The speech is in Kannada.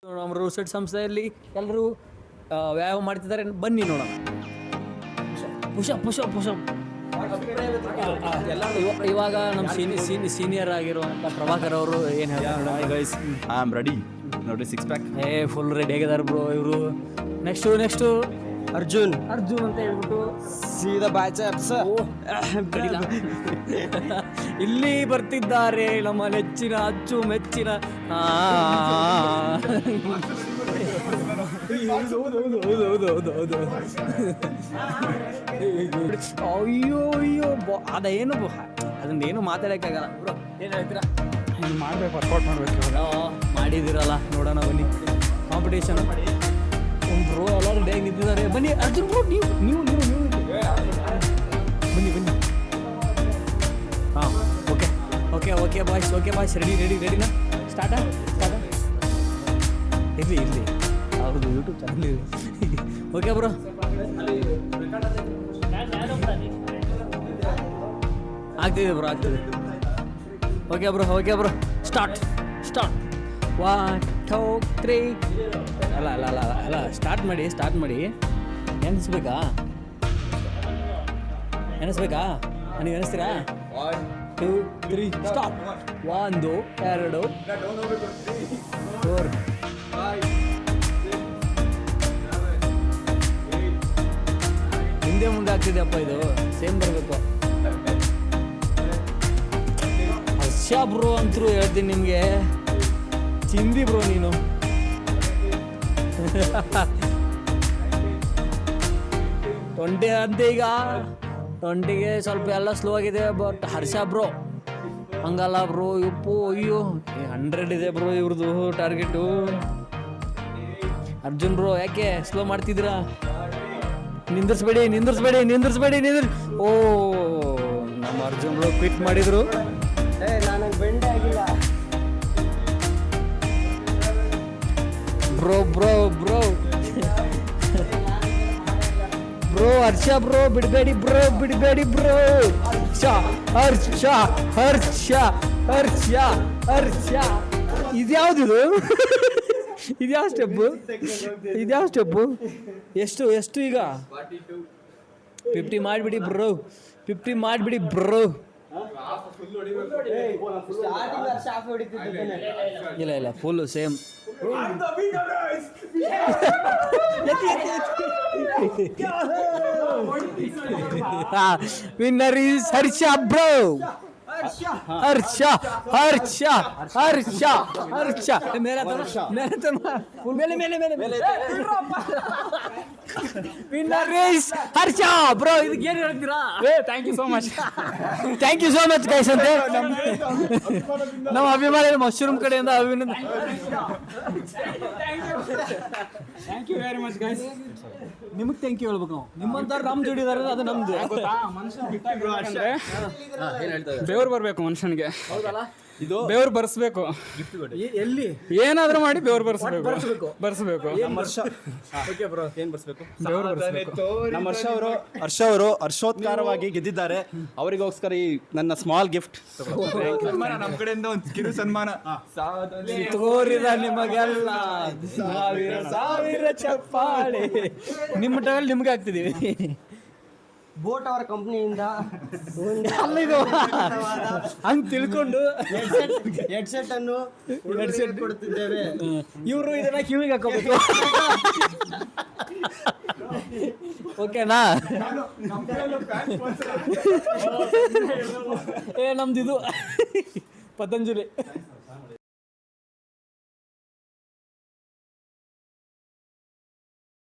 ನಮ್ಮ ರೋಸೆಟ್ ಸಂಸ್ಥೆಯಲ್ಲಿ ಎಲ್ಲರೂ ವ್ಯಾಯಾಮ ಮಾಡ್ತಿದ್ದಾರೆ, ಬನ್ನಿ ನೋಡೋಣ. ಪುಷಪ್ ಇವಾಗ ನಮ್ಮ ಸೀನಿಯರ್ ಆಗಿರುವಂಥ ಪ್ರಭಾಕರ್ ಅವರು ಏನು ಹೇಳ್ತಾರೆ? ಗೈಸ್ ಐ ಆಮ್ ರೆಡಿ ನೋಡಿ, 6 ಪ್ಯಾಕ್ ಫುಲ್ ರೆಡಿ ಆಗಿದ್ದಾರೆ ಬ್ರೋ ಇವರು. ನೆಕ್ಸ್ಟು ಅರ್ಜುನ್ ಅಂತ ಹೇಳ್ಬಿಟ್ಟು ಸೀದಾ ಬೈಸೆಪ್ಸ್ ಇಲ್ಲಿ ಬರ್ತಿದ್ದಾರೆ ನಮ್ಮ ನೆಚ್ಚಿನ ಅಚ್ಚು ಮೆಚ್ಚಿನ ಅಯ್ಯೋ ಅದನ್ನೇನು ಮಾತಾಡೋಕ್ಕಾಗಲ್ಲ ಬ್ರೋ. ಏನು ಹೇಳ್ತೀರಾ? ಮಾಡ್ಬೇಕು, ವರ್ಕೌಟ್ ಮಾಡ್ಬೇಕು. ಮಾಡಿದಿರಲ್ಲ, ನೋಡೋಣ ಬನ್ನಿ. ಕಾಂಪಿಟೇಷನ್ ಬ್ರೋ ಎಲ್ಲರೂ ಡೇ ನಿಂತಿದ್ದಾರೆ. ಬನ್ನಿ ಅರ್ಜುನ್ ಬ್ರೋ, ನೀವು ಬನ್ನಿ. ಹಾಂ ಓಕೆ ಬಾಯ್ಸ್ ರೆಡಿನಾ? ಸ್ಟಾರ್ಟಾ ಇರಲಿ ಅವ್ರದ್ದು ಯೂಟ್ಯೂಬ್ ಚಾನಲ್ ಇದೆ. ಓಕೆ ಬ್ರೋ, ಆಗ್ತಿದೆ. ಓಕೆ ಬ್ರೋ ಸ್ಟಾರ್ಟ್ 1 2 3 ಅಲ್ಲ ಸ್ಟಾರ್ಟ್ ಮಾಡಿ. ಎನಿಸ್ಬೇಕಾ? ನೀವು ಎನಿಸ್ತೀರಾ? 1 2 3 ಸ್ಟಾಪ್. 1 2 3 4 ಹಿಂದೆ ಮುಂದೆ ಆಗ್ತಿದೆ ಅಪ್ಪ, ಇದು ಸೇಮ್ ಬರಬೇಕು. ಹರ್ಷ ಬ್ರೋ ಅಂತರೂ ಹೇಳ್ತೀನಿ ನಿಮಗೆ, ಚಿಂದಿ ಬ್ರೋ ನೀನು. 20 ಅಂತೆ ಈಗ. 20ಗೆ ಸ್ವಲ್ಪ ಎಲ್ಲ ಸ್ಲೋ ಆಗಿದೆ. ಬಟ್ ಹರ್ಷ ಬ್ರೋ ಹಂಗಲ್ಲ ಬ್ರೋ, ಅಯ್ಯೋ 100 ಇದೆ ಬ್ರೋ ಇವ್ರದ್ದು ಟಾರ್ಗೆಟು. ಅರ್ಜುನ್ ಬ್ರೋ ಯಾಕೆ ಸ್ಲೋ ಮಾಡ್ತಿದ್ದೀರಾ? ನಿಂದಿರ್ಸ್ಬೇಡಿ. ಓ, ನಮ್ಮ ಅರ್ಜುನ್ ಬ್ರೋ ಕ್ವಿಟ್ ಮಾಡಿದ್ರು. ನನಗೆ ಬೆಂಡೆ ಆಗಿಲ್ಲ ಬ್ರೋ ಹರ್ಷ ಬ್ರೋ ಬಿಡಬೇಡಿ ಬ್ರೋ. ಹರ್ಷ ಇದ್ಯಾವ್ದಿದು? ಇದ್ಯಾವ ಸ್ಟೆಪ್ಪು? ಎಷ್ಟು ಈಗ? 50 ಮಾಡಿಬಿಡಿ ಬ್ರೋ. ಇಲ್ಲ full same. Winner is Harsha bro. Harsha ಮೇಲೆ ವಿನ್ನರ್ ಈಸ್ ಹರ್ಷ ಬ್ರೋ. ಇದಕ್ಕೆ ಏನು ಹೇಳ್ತೀರಾ? Thank you so much guys ಅಂತೆ ನಮ್ಮ ಅಭಿಮಾನಿ ಮಶ್ರೂಮ್ ಕಡೆಯಿಂದ ಅಭಿನಂದನೆ. Thank you very much guys. ನಿಮಗೆ ಥ್ಯಾಂಕ್ ಯು ಹೇಳ್ಬೇಕು ನಾವು. ನಿಮ್ಮಂಥವ್ರು ನಮ್ಮ ಜೋಡಿದಾರೆ, ಅದು ನಮ್ದು. ಬೆವರು ಬರಬೇಕು ಮನುಷ್ಯನಿಗೆ, ಇದು ಬೆವರು ಬರ್ಸ್ಬೇಕು. ಎಲ್ಲಿ ಏನಾದ್ರೂ ಮಾಡಿ ಬೆವರು ಬರ್ಸ್ಬೇಕು. ಓಕೆ ಬ್ರೋ, ಏನು ಬರ್ಸ್ಬೇಕು? ಬೆವರು ಬರ್ಸ್ಬೇಕು. ನಮ್ಮ ಹರ್ಷ ಅವರು ಹರ್ಷೋತ್ಕಾರವಾಗಿ ಗೆದ್ದಿದ್ದಾರೆ. ಅವರಿಗೋಸ್ಕರ ಈ ನನ್ನ ಸ್ಮಾಲ್ ಗಿಫ್ಟ್ ನಮ್ಮ ಕಡೆಯಿಂದ ಒಂದು ಕಿರು ಸನ್ಮಾನ ತೋರಿದ ನಿಮಗೆಲ್ಲ ಸಾವಿರ ಚಪ್ಪಾಳೆ. ನಿಮ್ಮ ಟೈಮಲ್ಲಿ ನಿಮ್ಗೆ ಆಗ್ತಿದೀವಿ. ಬೋಟ್ ಅವರ ಕಂಪ್ನಿಯಿಂದ ಹಂಗೆ ತಿಳ್ಕೊಂಡು ಹೆಡ್ಸೆಟ್ ಅನ್ನು ಕೊಡ್ತಿದ್ದೇವೆ. ಇವರು ಇದನ್ನ ಕಿವಿಗೆ ಹಾಕೋಬೇಕು. ಓಕೆನಾ? ನಮ್ದಿದು ಪತಂಜಲಿ.